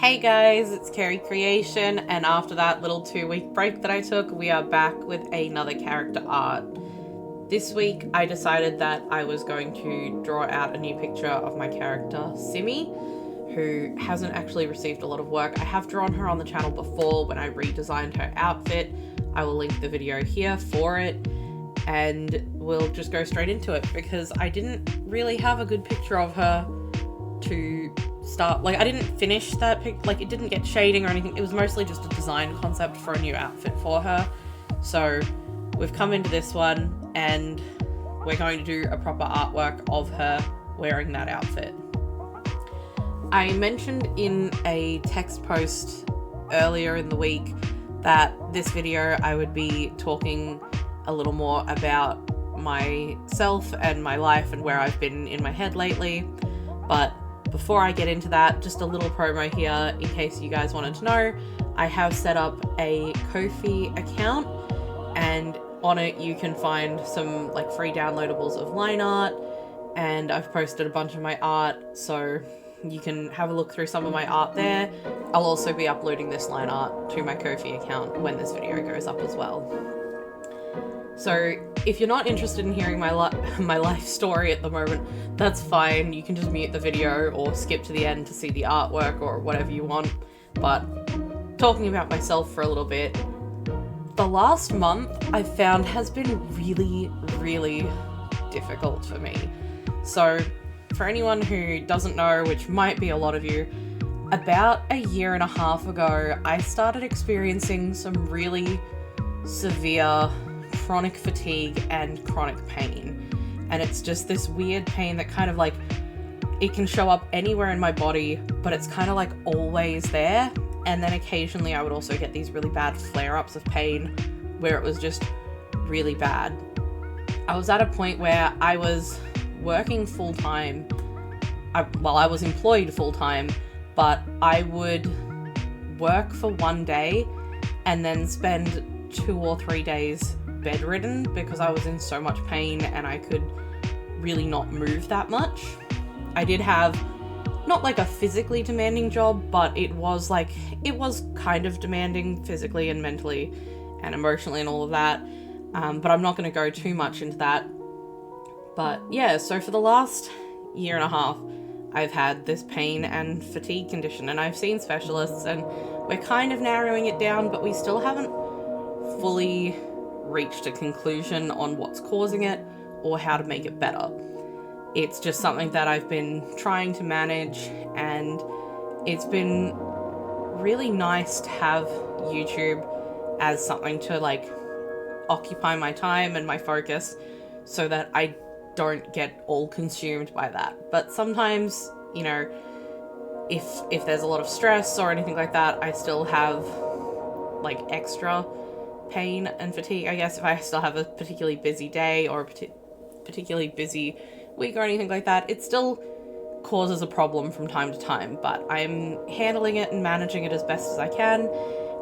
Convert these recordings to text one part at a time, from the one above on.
Hey guys, it's Kerry Creation, and after that little 2-week break that I took, we are back with another character art. This week I decided that I was going to draw out a new picture of my character, Simi, who hasn't actually received a lot of work. I have drawn her on the channel before when I redesigned her outfit. I will link the video here for it, and we'll just go straight into it because I didn't really have a good picture of her to start. I didn't finish that pic, it didn't get shading or anything. It was mostly just a design concept for a new outfit for her. So we've come into this one and we're going to do a proper artwork of her wearing that outfit. I mentioned in a text post earlier in the week that this video I would be talking a little more about myself and my life and where I've been in my head lately. But before I get into that, just a little promo here in case you guys wanted to know. I have set up a Ko-fi account, and on it you can find some free downloadables of line art, and I've posted a bunch of my art, so you can have a look through some of my art there. I'll also be uploading this line art to my Ko-fi account when this video goes up as well. So if you're not interested in hearing my life story at the moment, that's fine. You can just mute the video or skip to the end to see the artwork or whatever you want. But talking about myself for a little bit, the last month I've found has been really, really difficult for me. So for anyone who doesn't know, which might be a lot of you, about a year and a half ago, I started experiencing some really severe chronic fatigue and chronic pain. And it's just this weird pain that kind of it can show up anywhere in my body, but it's kind of always there. And then occasionally I would also get these really bad flare-ups of pain where it was just really bad. I was at a point where I was working full-time. I was employed full-time, but I would work for one day and then spend 2 or 3 days bedridden because I was in so much pain and I could really not move that much. I did have not a physically demanding job, but it was kind of demanding physically and mentally and emotionally and all of that. But I'm not going to go too much into that. But yeah, so for the last year and a half, I've had this pain and fatigue condition, and I've seen specialists, and we're kind of narrowing it down, but we still haven't fully reached a conclusion on what's causing it or how to make it better. It's just something that I've been trying to manage, and it's been really nice to have YouTube as something to occupy my time and my focus so that I don't get all consumed by that. But sometimes, if there's a lot of stress or anything like that, I still have extra pain and fatigue. I guess if I still have a particularly busy day or a particularly busy week or anything like that, it still causes a problem from time to time, but I'm handling it and managing it as best as I can,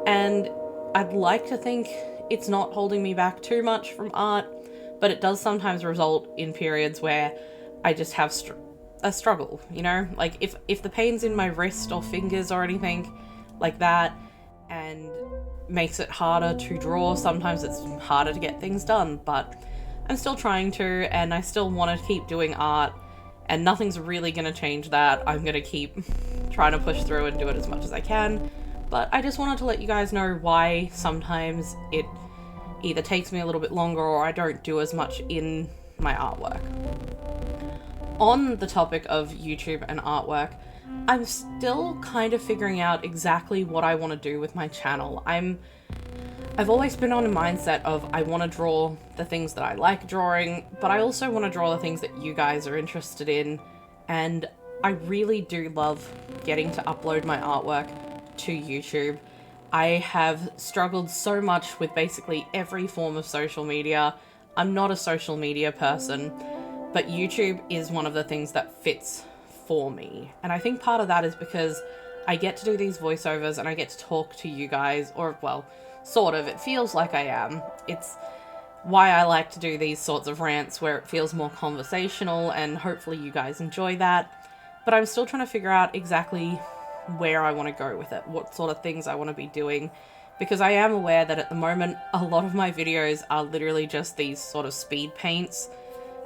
and I'd like to think it's not holding me back too much from art, but it does sometimes result in periods where I just have a struggle, if the pain's in my wrist or fingers or anything like that and makes it harder to draw. Sometimes it's harder to get things done, but I'm still trying to, and I still want to keep doing art, and nothing's really going to change that. I'm going to keep trying to push through and do it as much as I can, but I just wanted to let you guys know why sometimes it either takes me a little bit longer or I don't do as much in my artwork. On the topic of YouTube and artwork, I'm still kind of figuring out exactly what I want to do with my channel. I've always been on a mindset of I want to draw the things that I like drawing, but I also want to draw the things that you guys are interested in, and I really do love getting to upload my artwork to YouTube. I have struggled so much with basically every form of social media. I'm not a social media person, but YouTube is one of the things that fits for me. And I think part of that is because I get to do these voiceovers and I get to talk to you guys, or sort of, it feels like I am. It's why I like to do these sorts of rants where it feels more conversational, and hopefully you guys enjoy that. But I'm still trying to figure out exactly where I want to go with it, what sort of things I want to be doing, because I am aware that at the moment a lot of my videos are literally just these sort of speed paints.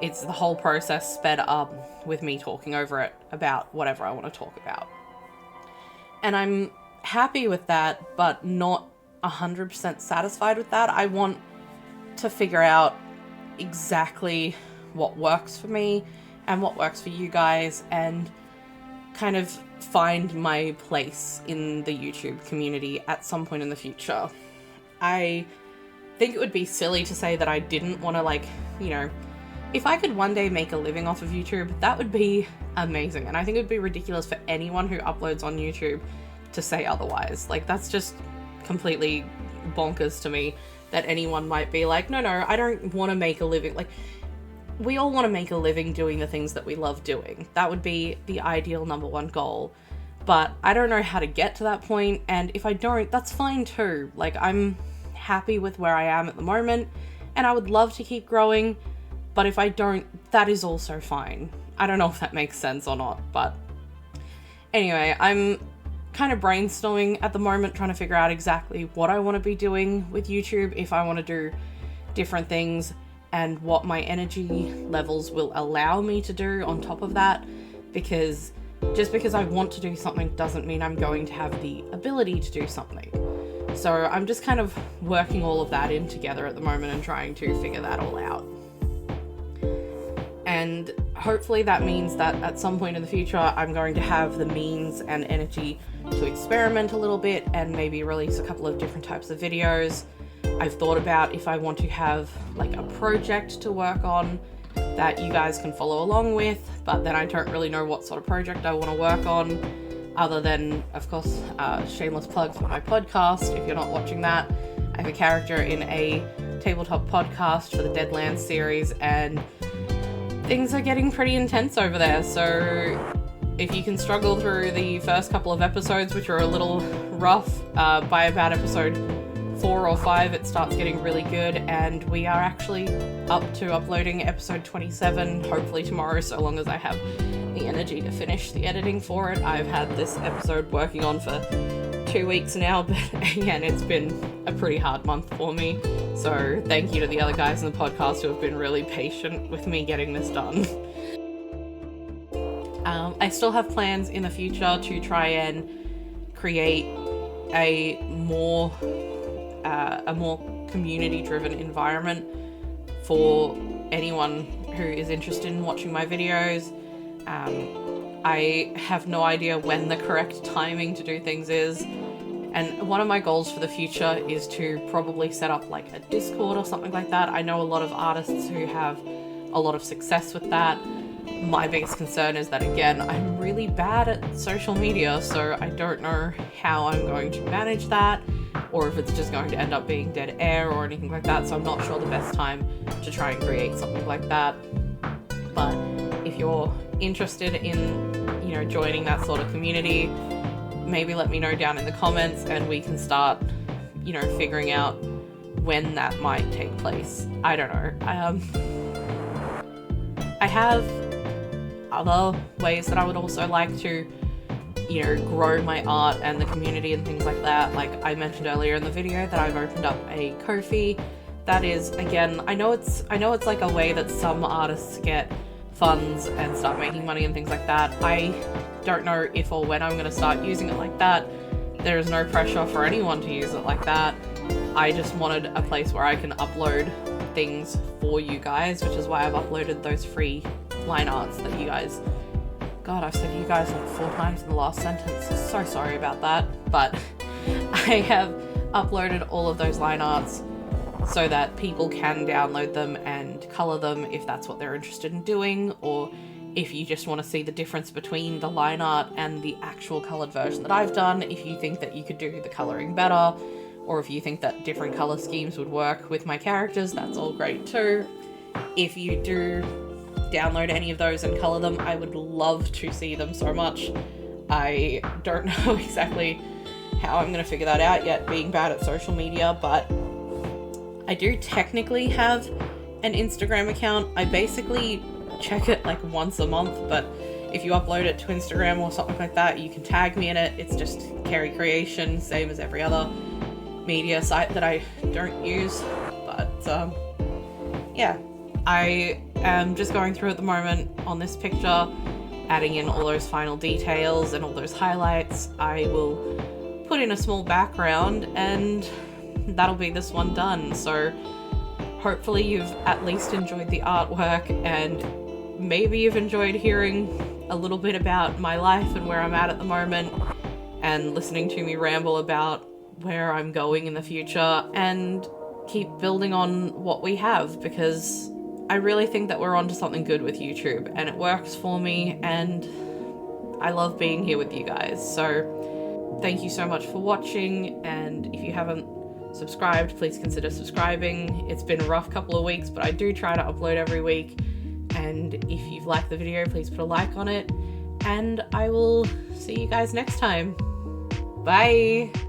It's the whole process sped up with me talking over it about whatever I want to talk about. And I'm happy with that, but not 100% satisfied with that. I want to figure out exactly what works for me and what works for you guys, and kind of find my place in the YouTube community at some point in the future. I think it would be silly to say that I didn't want to, like, you know, if I could one day make a living off of YouTube, that would be amazing. And I think it would be ridiculous for anyone who uploads on YouTube to say otherwise. Like, that's just completely bonkers to me that anyone might be like, no, I don't want to make a living. Like, we all want to make a living doing the things that we love doing. That would be the ideal number one goal. But I don't know how to get to that point, and if I don't, that's fine too. Like, I'm happy with where I am at the moment, and I would love to keep growing, but if I don't, that is also fine. I don't know if that makes sense or not, but anyway, I'm kind of brainstorming at the moment, trying to figure out exactly what I want to be doing with YouTube, if I want to do different things, and what my energy levels will allow me to do on top of that, because just because I want to do something doesn't mean I'm going to have the ability to do something. So I'm just kind of working all of that in together at the moment and trying to figure that all out. And hopefully that means that at some point in the future, I'm going to have the means and energy to experiment a little bit and maybe release a couple of different types of videos. I've thought about if I want to have like a project to work on that you guys can follow along with, but then I don't really know what sort of project I want to work on, other than, of course, shameless plug for my podcast. If you're not watching that, I have a character in a tabletop podcast for the Deadlands series, and things are getting pretty intense over there. So if you can struggle through the first couple of episodes, which are a little rough, by about episode 4 or 5 it starts getting really good, and we are actually up to uploading episode 27 hopefully tomorrow, so long as I have the energy to finish the editing for it. I've had this episode working on for 2 weeks now, but again, it's been a pretty hard month for me, so thank you to the other guys in the podcast who have been really patient with me getting this done. I still have plans in the future to try and create a more community-driven environment for anyone who is interested in watching my videos. I have no idea when the correct timing to do things is, and one of my goals for the future is to probably set up like a Discord or something like that. I know a lot of artists who have a lot of success with that. My biggest concern is that, again, I'm really bad at social media, so I don't know how I'm going to manage that, or if it's just going to end up being dead air or anything like that, so I'm not sure the best time to try and create something like that. But if you're interested in, joining that sort of community, maybe let me know down in the comments and we can start, figuring out when that might take place. I don't know. I have other ways that I would also like to, grow my art and the community and things like that. Like I mentioned earlier in the video that I've opened up a Ko-fi. That is, again, I know it's like a way that some artists get funds and start making money and things like that. I don't know if or when I'm going to start using it like that. There is no pressure for anyone to use it like that. I just wanted a place where I can upload things for you guys, which is why I've uploaded those free line arts that you guys... God, I've said you guys like 4 times in the last sentence. So sorry about that. But I have uploaded all of those line arts so that people can download them and color them if that's what they're interested in doing, or if you just want to see the difference between the line art and the actual colored version that I've done, if you think that you could do the coloring better, or if you think that different color schemes would work with my characters, that's all great too. If you do download any of those and color them, I would love to see them so much. I don't know exactly how I'm going to figure that out yet, being bad at social media, but I do technically have an Instagram account. I basically check it like once a month, but if you upload it to Instagram or something like that, you can tag me in it. It's just Carrie Creation, same as every other media site that I don't use. But yeah, I am just going through at the moment on this picture, adding in all those final details and all those highlights. I will put in a small background and that'll be this one done. So hopefully you've at least enjoyed the artwork, and maybe you've enjoyed hearing a little bit about my life and where I'm at the moment, and listening to me ramble about where I'm going in the future, and keep building on what we have, because I really think that we're onto something good with YouTube and it works for me, and I love being here with you guys. So thank you so much for watching, and if you haven't subscribed, please consider subscribing. It's been a rough couple of weeks, but I do try to upload every week, and if you've liked the video, please put a like on it, and I will see you guys next time. Bye!